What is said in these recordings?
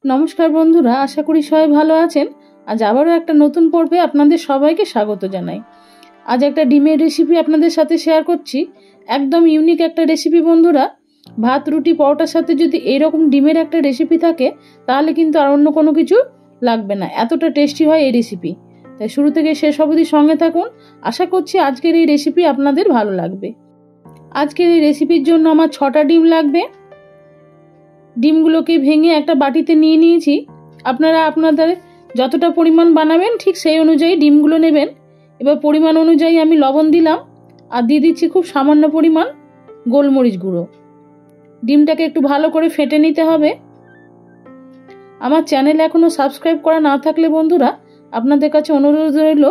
नमस्कार बंधुरा, आशा करी सबाई भालो आछेन। आज आबारो एकटा नतून पर्वे आपनादेर सबाइके स्वागत जानाई। आज एकटा डिमेर रेसिपि आपनादेर साथे शेयर करछि। एकदम यूनिक एकटा रेसिपि बंधुरा। भात रुटी परोटार साथे जोदि एरकम डिमेर एकटा रेसिपि थाके ताहले किन्तु आर अन्य कोनो किछु लागबे ना, एतटा टेस्टी हय एई रेसिपि। ताई शुरू थेके शेष अबधि संगे थाकुन। आशा करछि आजकेर एई रेसिपि आपनादेर भालो लागबे। आजकेर एई रेसिपिर जोन्नो आमार 6टा डिम लागबे। ডিমগুলোকে ভেঙে একটা বাটিতে নিয়ে নিয়েছি। আপনারা আপনাদের যতটা পরিমাণ বানাবেন ঠিক সেই অনুযায়ী ডিমগুলো নেবেন। এবার পরিমাণ অনুযায়ী আমি লবণ দিলাম আর দিয়ে দিচ্ছি খুব সামান্য পরিমাণ গোলমরিচ গুঁড়ো। ডিমটাকে একটু ভালো করে ফেটে নিতে হবে। আমার চ্যানেল এখনো সাবস্ক্রাইব করা না থাকলে বন্ধুরা আপনাদের কাছে অনুরোধ রইল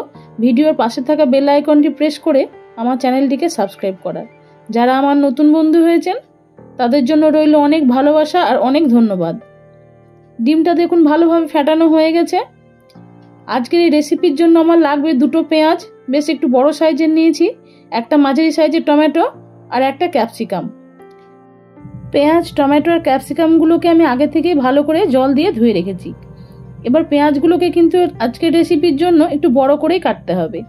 ভিডিওর পাশে থাকা বেল আইকনটি প্রেস করে আমার চ্যানেলটিকে সাবস্ক্রাইব করার। যারা আমার নতুন বন্ধু হয়েছেন তাদের জন্য রইল অনেক ভালোবাসা আর অনেক ধন্যবাদ। ডিমটা দেখুন ভালোভাবে ফেটানো হয়ে গেছে। আজকের এই রেসিপির জন্য আমার লাগবে দুটো পেঁয়াজ, বেশ একটু বড় সাইজের নিয়েছি, একটা মাঝারি সাইজের টমেটো আর একটা ক্যাপসিকাম। পেঁয়াজ, টমেটো আর ক্যাপসিকামগুলোকে আমি আগে থেকেই ভালো করে জল দিয়ে ধুয়ে রেখেছি। এবার পেঁয়াজগুলোকে কিন্তু আজকের রেসিপির জন্য একটু বড় করেই কাটতে হবে।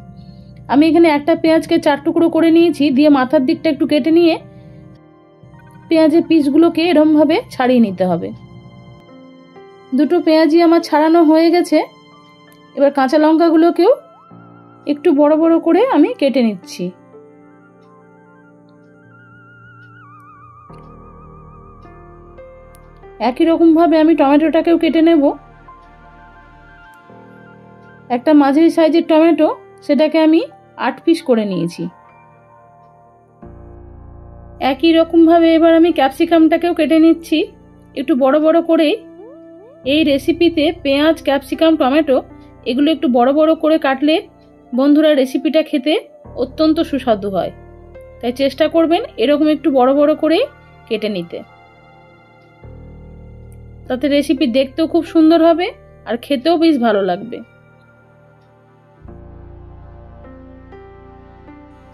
আমি এখানে একটা পেঁয়াজকে 4 টুকরো করে নিয়েছি, দিয়ে মাথার দিকটা একটু কেটে নিয়ে পেঁয়াজের পিসগুলোকে এরকম ভাবে ছাড়িয়ে নিতে হবে। দুটো পেঁয়াজই আমার ছাড়ানো হয়ে গেছে। এবার কাঁচা লঙ্কাগুলোকেও একটু বড় বড় করে আমি কেটে নিচ্ছি। একই রকম ভাবে আমি টমেটোটাকেও কেটে নেব। একটা মাঝারি সাইজের টমেটো, সেটাকে আমি 8 পিস করে নিয়েছি। একই রকম ভাবে এবার আমি ক্যাপসিকামটাকেও কেটে নিচ্ছি একটু বড় বড় করে। এই রেসিপিতে পেঁয়াজ, ক্যাপসিকাম, টমেটো এগুলো একটু বড় বড় করে কাটলে বন্ধুরা রেসিপিটা খেতে অত্যন্ত সুস্বাদু হয়। তাই চেষ্টা করবেন এরকম একটু বড় বড় করে কেটে নিতে। তাতে রেসিপি দেখতেও খুব সুন্দর হবে আর খেতেও বেশ ভালো লাগবে।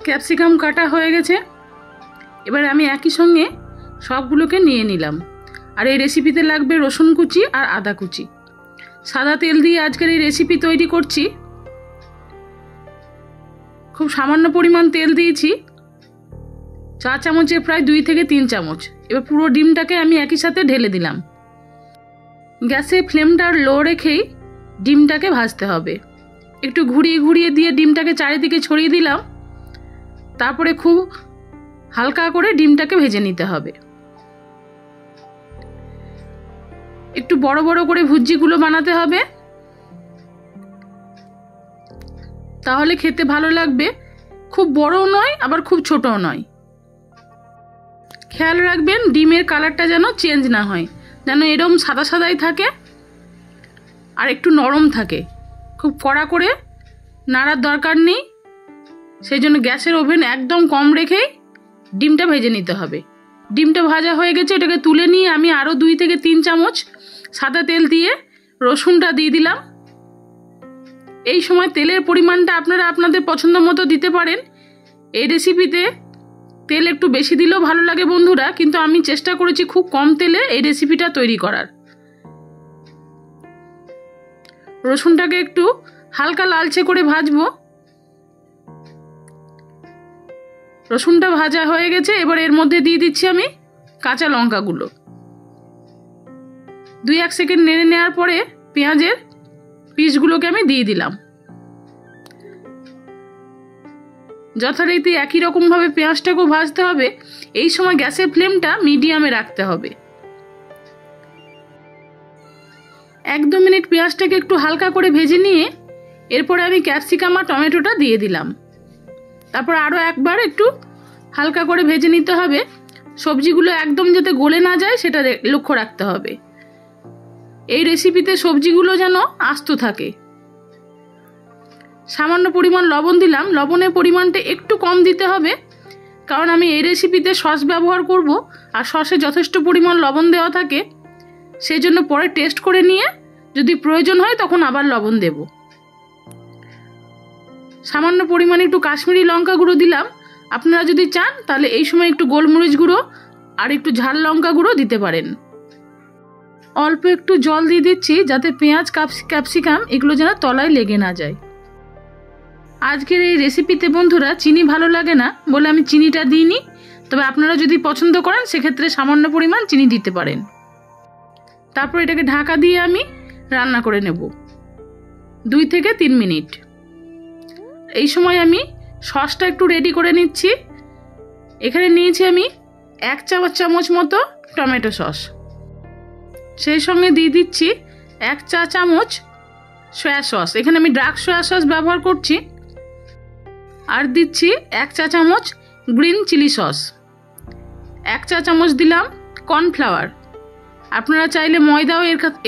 ক্যাপসিকাম কাটা হয়ে গেছে। এবার আমি একই সঙ্গে সবগুলোকে নিয়ে নিলাম। আর এই রেসিপিতে লাগবে রসুন কুচি আর আদা কুচি। সাদা তেল দিয়ে আজকের এই রেসিপি তৈরি করছি। খুব সামান্য পরিমাণ তেল দিয়েছি, 4 চামচে প্রায় 2 থেকে 3 চামচ। এবার পুরো ডিমটাকে আমি একই সাথে ঢেলে দিলাম। গ্যাসে ফ্লেমটা লো রেখেই ডিমটাকে ভাজতে হবে। একটু ঘুরিয়ে ঘুরিয়ে দিয়ে ডিমটাকে চারিদিকে ছড়িয়ে দিলাম। তারপরে খুব হালকা করে ডিমটাকে ভেজে নিতে হবে। একটু বড় বড় করে ভুজিগুলো বানাতে হবে, তাহলে খেতে ভালো লাগবে। খুব বড়ও নয় আবার খুব ছোটও নয়। খেয়াল রাখবেন ডিমের কালারটা যেন চেঞ্জ না হয়, যেন এরকম সাদা সাদাই থাকে আর একটু নরম থাকে। খুব কড়া করে নাড়ার দরকার নেই। সেই জন্য গ্যাসের ওভেন একদম কম রেখেই ডিমটা ভেজে নিতে হবে। ডিমটা ভাজা হয়ে গেছে, এটাকে তুলে নিয়ে আমি আরও 2 থেকে 3 চামচ সাদা তেল দিয়ে রসুনটা দিয়ে দিলাম। এই সময় তেলের পরিমাণটা আপনারা আপনাদের পছন্দ মতো দিতে পারেন। এই রেসিপিতে তেল একটু বেশি দিলেও ভালো লাগে বন্ধুরা, কিন্তু আমি চেষ্টা করেছি খুব কম তেলে এই রেসিপিটা তৈরি করার। রসুনটাকে একটু হালকা লালচে করে ভাজবো। রসুনটা ভাজা হয়ে গেছে। এবার এর মধ্যে দিয়ে দিচ্ছি আমি কাঁচা লঙ্কাগুলো। 2-1 সেকেন্ড নেড়ে নেওয়ার পরে পেঁয়াজের পিসগুলোকে আমি দিয়ে দিলাম। যথারীতি একই রকমভাবে পেঁয়াজটাকেও ভাজতে হবে। এই সময় গ্যাসের ফ্লেমটা মিডিয়ামে রাখতে হবে। 1-2 মিনিট পেঁয়াজটাকে একটু হালকা করে ভেজে নিয়ে এরপরে আমি ক্যাপসিকাম আর টমেটোটা দিয়ে দিলাম। তারপর আরও একবার একটু হালকা করে ভেজে নিতে হবে। সবজিগুলো একদম যাতে গলে না যায় সেটা লক্ষ্য রাখতে হবে। এই রেসিপিতে সবজিগুলো যেন আস্ত থাকে। সামান্য পরিমাণ লবণ দিলাম। লবণের পরিমাণটা একটু কম দিতে হবে, কারণ আমি এই রেসিপিতে সস ব্যবহার করব আর সসে যথেষ্ট পরিমাণ লবণ দেওয়া থাকে। সেই জন্য পরে টেস্ট করে নিয়ে যদি প্রয়োজন হয় তখন আবার লবণ দেব। সামান্য পরিমাণে একটু কাশ্মীরি লঙ্কা গুঁড়ো দিলাম। আপনারা যদি চান তাহলে এই সময় একটু গোলমরিচ গুঁড়ো আর একটু ঝাল লঙ্কা গুঁড়ো দিতে পারেন। অল্প একটু জল দিয়ে দিচ্ছি যাতে পেঁয়াজ ক্যাপসিকাম এগুলো যেন তলায় লেগে না যায়। আজকের এই রেসিপিতে বন্ধুরা চিনি ভালো লাগে না বলে আমি চিনিটা দিইনি, তবে আপনারা যদি পছন্দ করেন সেক্ষেত্রে সামান্য পরিমাণ চিনি দিতে পারেন। তারপর এটাকে ঢাকা দিয়ে আমি রান্না করে নেব 2 থেকে 3 মিনিট। এই সময় আমি সসটা একটু রেডি করে নিচ্ছি। এখানে নিয়েছি আমি 1 চামচ মতো টমেটো সস, সেই সঙ্গে দিয়ে দিচ্ছি 1 চা চামচ সয়া সস, এখানে আমি ডার্ক সয়া সস ব্যবহার করছি। আর দিচ্ছি 1 চা চামচ গ্রিন চিলি সস, 1 চা চামচ দিলাম কর্নফ্লাওয়ার, আপনারা চাইলে ময়দাও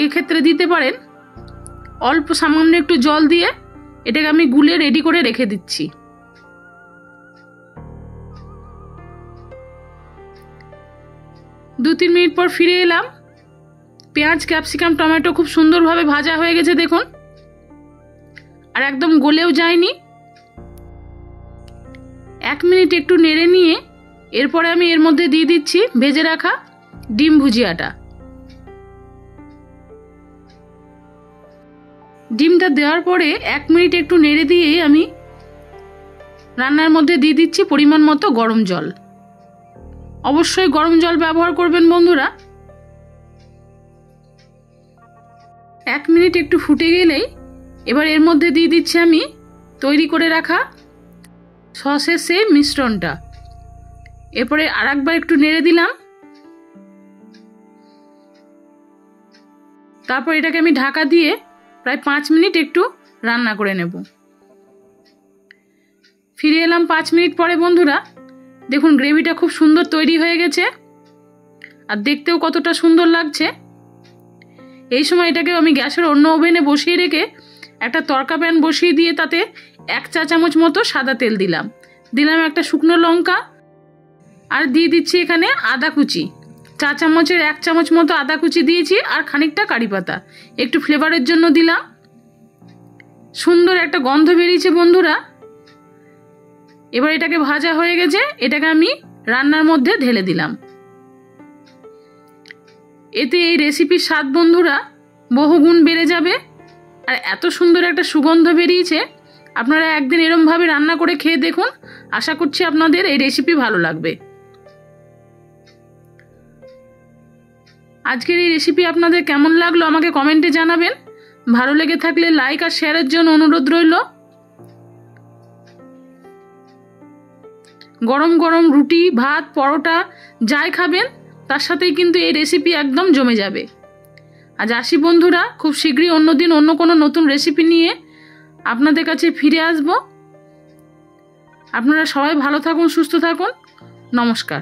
এর ক্ষেত্রে দিতে পারেন। অল্প সামান্য একটু জল দিয়ে এটাকে আমি গুলে রেডি করে রেখে দিচ্ছি। দু 3 মিনিট পর ফিরে এলাম। পেঁয়াজ ক্যাপসিকাম টমেটো খুব সুন্দরভাবে ভাজা হয়ে গেছে দেখুন, আর একদম গলেও যায়নি। 1 মিনিট একটু নেড়ে নিয়ে এরপরে আমি এর মধ্যে দিয়ে দিচ্ছি ভেজে রাখা ডিম ভুজিয়াটা। ডিমটা দেওয়ার পরে 1 মিনিট একটু নেড়ে দিয়ে আমি রান্নার মধ্যে দিয়ে দিচ্ছি পরিমাণ মতো গরম জল। অবশ্যই গরম জল ব্যবহার করবেন বন্ধুরা। 1 মিনিট একটু ফুটে গেলেই এবার এর মধ্যে দিয়ে দিচ্ছি আমি তৈরি করে রাখা সসের সেই মিশ্রণটা। এরপরে আরেকবার একটু নেড়ে দিলাম। তারপর এটাকে আমি ঢাকা দিয়ে প্রায় 5 মিনিট একটু রান্না করে নেব। ফিরে এলাম 5 মিনিট পরে বন্ধুরা, দেখুন গ্রেভিটা খুব সুন্দর তৈরি হয়ে গেছে আর দেখতেও কতটা সুন্দর লাগছে। এই সময় এটাকে আমি গ্যাসের অন্য ওভেনে বসিয়ে রেখে একটা তড়কা প্যান বসিয়ে দিয়ে তাতে 1 চা চামচ মতো সাদা তেল দিলাম, একটা শুকনো লঙ্কা, আর দিয়ে দিচ্ছি এখানে আদা কুচি, 1 চামচ মতো আদা কুচি দিয়েছি, আর খানিকটা কারি পাতা একটু ফ্লেভারের জন্য দিলাম। সুন্দর একটা গন্ধ বেরিয়েছে বন্ধুরা। এবার এটাকে ভাজা হয়ে গেছে, এটাকে আমি রান্নার মধ্যে ঢেলে দিলাম। এতে এই রেসিপির স্বাদ বন্ধুরা বহুগুণ বেড়ে যাবে, আর এত সুন্দর একটা সুগন্ধ বেরিয়েছে। আপনারা একদিন এরমভাবে রান্না করে খেয়ে দেখুন, আশা করছি আপনাদের এই রেসিপি ভালো লাগবে। আজকের এই রেসিপি আপনাদের কেমন লাগলো আমাকে কমেন্টে জানাবেন। ভালো লেগে থাকলে লাইক আর শেয়ারের জন্য অনুরোধ রইল। গরম গরম রুটি, ভাত, পরোটা যাই খাবেন তার সাথেই কিন্তু এই রেসিপি একদম জমে যাবে। আজ আসি বন্ধুরা, খুব শীঘ্রই অন্যদিন অন্য কোনো নতুন রেসিপি নিয়ে আপনাদের কাছে ফিরে আসব। আপনারা সবাই ভালো থাকুন, সুস্থ থাকুন। নমস্কার।